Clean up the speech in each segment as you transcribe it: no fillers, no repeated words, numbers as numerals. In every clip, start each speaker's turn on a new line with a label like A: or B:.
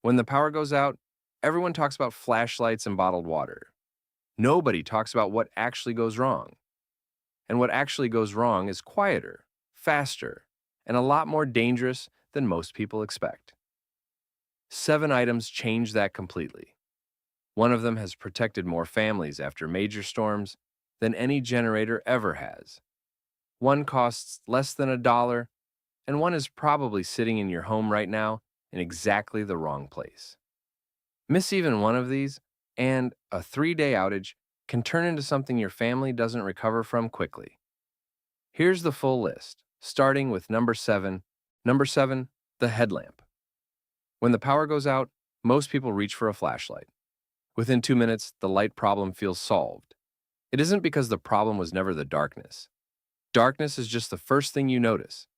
A: When the power goes out, everyone talks about flashlights and bottled water. Nobody talks about what actually goes wrong. And what actually goes wrong is quieter, faster, and a lot more dangerous than most people expect. 7 items change that completely. One of them has protected more families after major storms than any generator ever has. One costs less than $1, and one is probably sitting in your home right now in exactly the wrong place. Miss even one of these, and a 3-day outage can turn into something your family doesn't recover from quickly. Here's the full list, starting with number 7. Number 7, the headlamp. When the power goes out, most people reach for a flashlight. Within 2 minutes, the light problem feels solved. It isn't because the problem was never the darkness. Darkness is just the first thing you notice.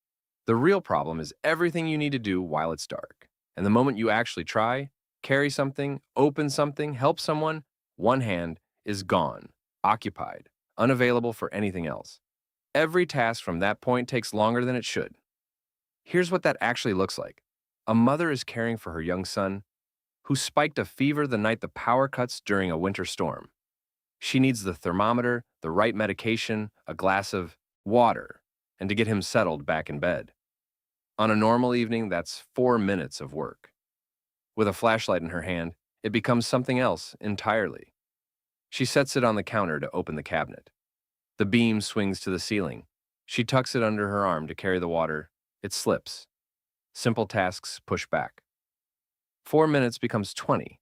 A: The real problem is everything you need to do while it's dark. And the moment you actually try, carry something, open something, help someone, one hand is gone, occupied, unavailable for anything else. Every task from that point takes longer than it should. Here's what that actually looks like. A mother is caring for her young son, who spiked a fever the night the power cuts during a winter storm. She needs the thermometer, the right medication, a glass of water, and to get him settled back in bed. On a normal evening, that's 4 minutes of work. With a flashlight in her hand, it becomes something else entirely. She sets it on the counter to open the cabinet. The beam swings to the ceiling. She tucks it under her arm to carry the water. It slips. Simple tasks push back. 4 minutes becomes 20,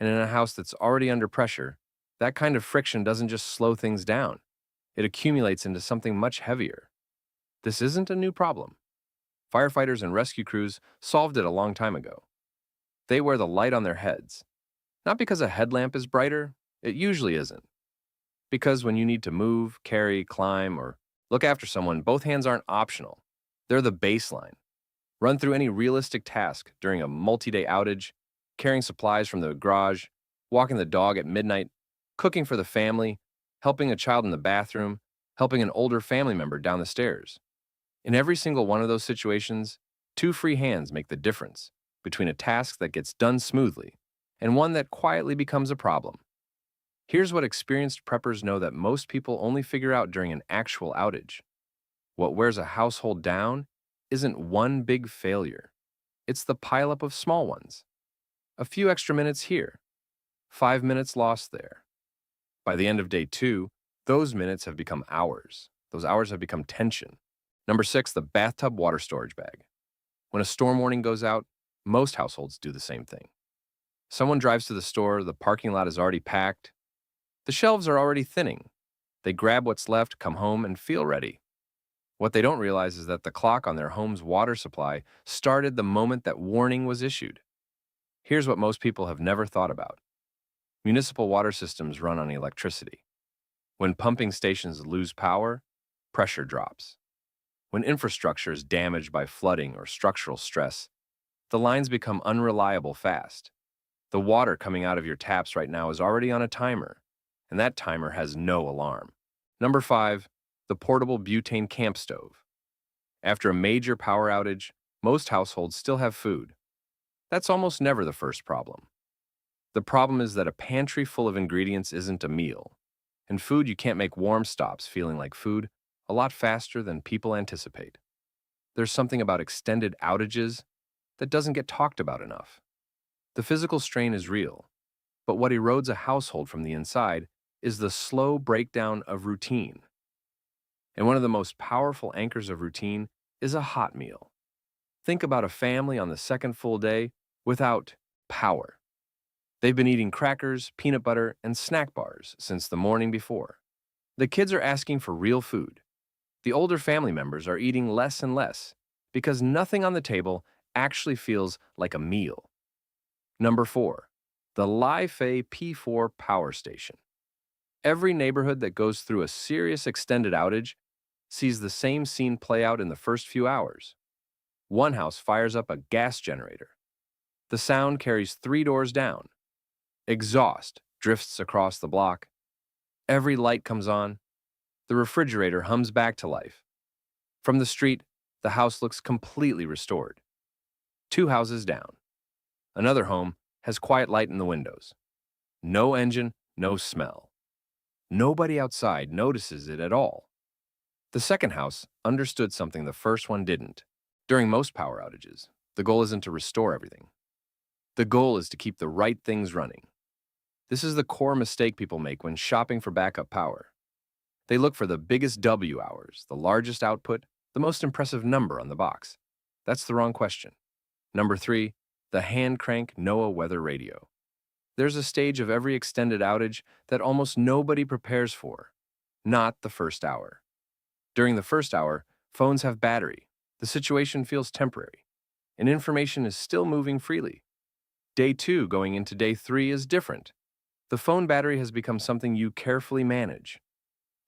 A: and in a house that's already under pressure, that kind of friction doesn't just slow things down. It accumulates into something much heavier. This isn't a new problem. Firefighters and rescue crews solved it a long time ago. They wear the light on their heads. Not because a headlamp is brighter, it usually isn't. Because when you need to move, carry, climb, or look after someone, both hands aren't optional. They're the baseline. Run through any realistic task during a multi-day outage, carrying supplies from the garage, walking the dog at midnight, cooking for the family, helping a child in the bathroom, helping an older family member down the stairs. In every single one of those situations, 2 free hands make the difference between a task that gets done smoothly and one that quietly becomes a problem. Here's what experienced preppers know that most people only figure out during an actual outage. What wears a household down isn't one big failure. It's the pileup of small ones. A few extra minutes here, 5 minutes lost there. By the end of day 2, those minutes have become hours. Those hours have become tension. Number 6, the bathtub water storage bag. When a storm warning goes out, most households do the same thing. Someone drives to the store, the parking lot is already packed. The shelves are already thinning. They grab what's left, come home, and feel ready. What they don't realize is that the clock on their home's water supply started the moment that warning was issued. Here's what most people have never thought about. Municipal water systems run on electricity. When pumping stations lose power, pressure drops. When infrastructure is damaged by flooding or structural stress, the lines become unreliable fast. The water coming out of your taps right now is already on a timer, and that timer has no alarm. Number 5, the portable butane camp stove. After a major power outage, most households still have food. That's almost never the first problem. The problem is that a pantry full of ingredients isn't a meal, and food you can't make warm stops feeling like food a lot faster than people anticipate. There's something about extended outages that doesn't get talked about enough. The physical strain is real, but what erodes a household from the inside is the slow breakdown of routine. And one of the most powerful anchors of routine is a hot meal. Think about a family on the second full day without power. They've been eating crackers, peanut butter, and snack bars since the morning before. The kids are asking for real food. The older family members are eating less and less because nothing on the table actually feels like a meal. Number 4, the Li-Fe P4 power station. Every neighborhood that goes through a serious extended outage sees the same scene play out in the first few hours. One house fires up a gas generator. The sound carries 3 doors down. Exhaust drifts across the block. Every light comes on. The refrigerator hums back to life. From the street, the house looks completely restored. 2 houses down. Another home has quiet light in the windows. No engine, no smell. Nobody outside notices it at all. The second house understood something the first one didn't. During most power outages, the goal isn't to restore everything. The goal is to keep the right things running. This is the core mistake people make when shopping for backup power. They look for the biggest W hours, the largest output, the most impressive number on the box. That's the wrong question. Number 3, the hand crank NOAA weather radio. There's a stage of every extended outage that almost nobody prepares for, not the first hour. During the first hour, phones have battery. The situation feels temporary, and information is still moving freely. Day 2 going into day 3 is different. The phone battery has become something you carefully manage.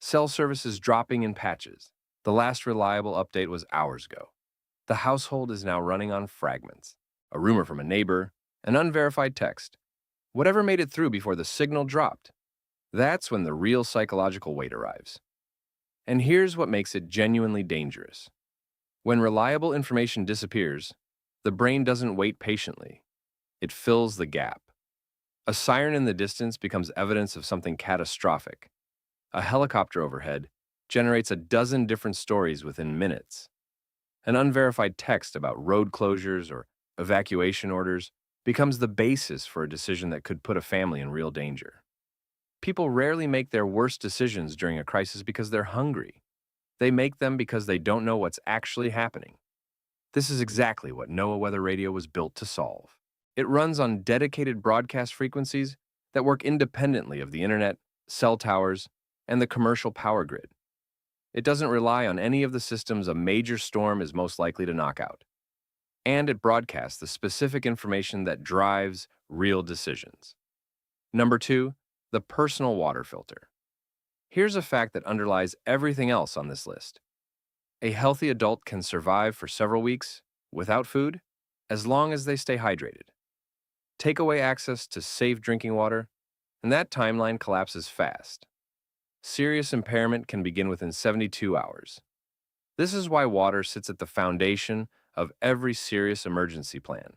A: Cell service is dropping in patches. The last reliable update was hours ago. The household is now running on fragments. A rumor from a neighbor, an unverified text. Whatever made it through before the signal dropped. That's when the real psychological weight arrives. And here's what makes it genuinely dangerous. When reliable information disappears, the brain doesn't wait patiently. It fills the gap. A siren in the distance becomes evidence of something catastrophic. A helicopter overhead generates a dozen different stories within minutes. An unverified text about road closures or evacuation orders becomes the basis for a decision that could put a family in real danger. People rarely make their worst decisions during a crisis because they're hungry. They make them because they don't know what's actually happening. This is exactly what NOAA Weather Radio was built to solve. It runs on dedicated broadcast frequencies that work independently of the internet, cell towers, and the commercial power grid. It doesn't rely on any of the systems a major storm is most likely to knock out. And it broadcasts the specific information that drives real decisions. Number 2, the personal water filter. Here's a fact that underlies everything else on this list. A healthy adult can survive for several weeks without food as long as they stay hydrated. Take away access to safe drinking water, and that timeline collapses fast. Serious impairment can begin within 72 hours. This is why water sits at the foundation of every serious emergency plan.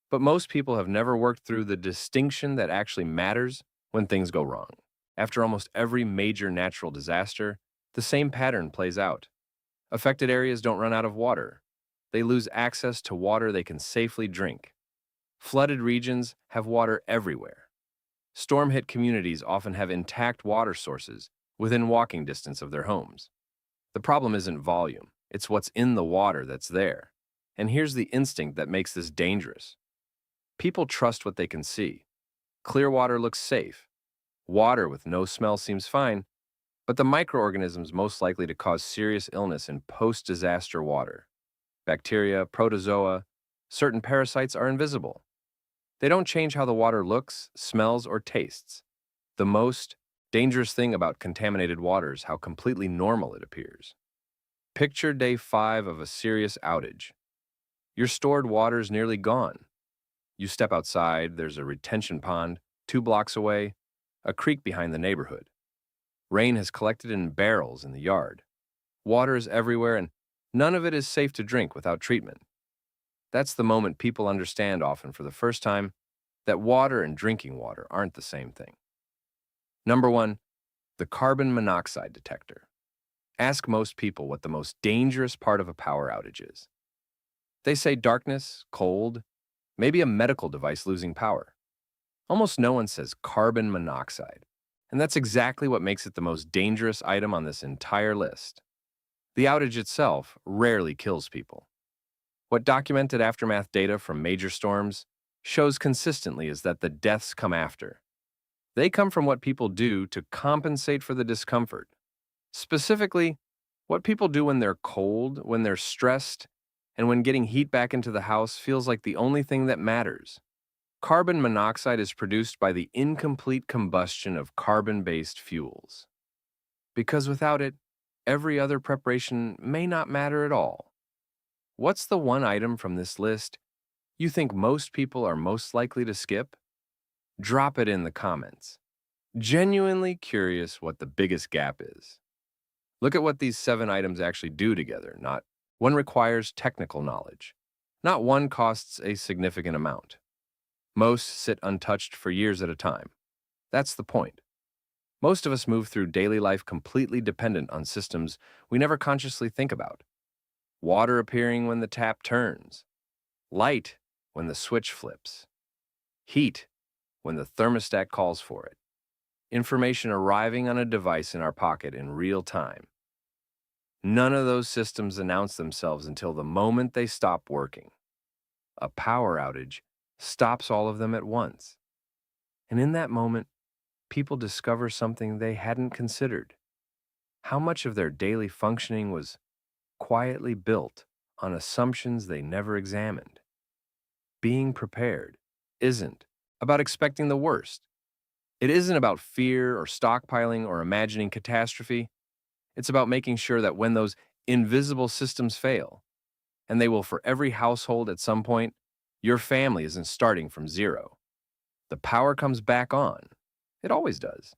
A: But most people have never worked through the distinction that actually matters when things go wrong. After almost every major natural disaster, the same pattern plays out. Affected areas don't run out of water. They lose access to water they can safely drink. Flooded regions have water everywhere. Storm-hit communities often have intact water sources within walking distance of their homes. The problem isn't volume, it's what's in the water that's there. And here's the instinct that makes this dangerous. People trust what they can see. Clear water looks safe. Water with no smell seems fine, but the microorganisms most likely to cause serious illness in post-disaster water. Bacteria, protozoa, certain parasites are invisible. They don't change how the water looks, smells, or tastes. The most dangerous thing about contaminated water is how completely normal it appears. Picture day 5 of a serious outage. Your stored water's nearly gone. You step outside, there's a retention pond 2 blocks away, a creek behind the neighborhood. Rain has collected in barrels in the yard. Water is everywhere, and none of it is safe to drink without treatment. That's the moment people understand, often for the first time, that water and drinking water aren't the same thing. Number 1, the carbon monoxide detector. Ask most people what the most dangerous part of a power outage is. They say darkness, cold, maybe a medical device losing power. Almost no one says carbon monoxide, and that's exactly what makes it the most dangerous item on this entire list. The outage itself rarely kills people. What documented aftermath data from major storms shows consistently is that the deaths come after. They come from what people do to compensate for the discomfort. Specifically, what people do when they're cold, when they're stressed, and when getting heat back into the house feels like the only thing that matters. Carbon monoxide is produced by the incomplete combustion of carbon-based fuels. Because without it, every other preparation may not matter at all. What's the one item from this list you think most people are most likely to skip? Drop it in the comments. Genuinely curious what the biggest gap is. Look at what these 7 items actually do together, not one requires technical knowledge. Not one costs a significant amount. Most sit untouched for years at a time. That's the point. Most of us move through daily life completely dependent on systems we never consciously think about. Water appearing when the tap turns, light when the switch flips, heat when the thermostat calls for it, information arriving on a device in our pocket in real time. None of those systems announce themselves until the moment they stop working. A power outage stops all of them at once. And in that moment, people discover something they hadn't considered. How much of their daily functioning was quietly built on assumptions they never examined. Being prepared isn't about expecting the worst. It isn't about fear or stockpiling or imagining catastrophe. It's about making sure that when those invisible systems fail, and they will for every household at some point, your family isn't starting from zero. The power comes back on. It always does.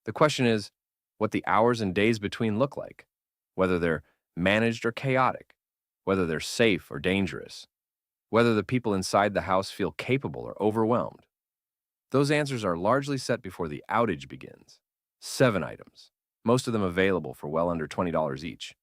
A: The question is what the hours and days between look like, whether they're managed or chaotic, whether they're safe or dangerous, whether the people inside the house feel capable or overwhelmed. Those answers are largely set before the outage begins. 7 items, most of them available for well under $20 each.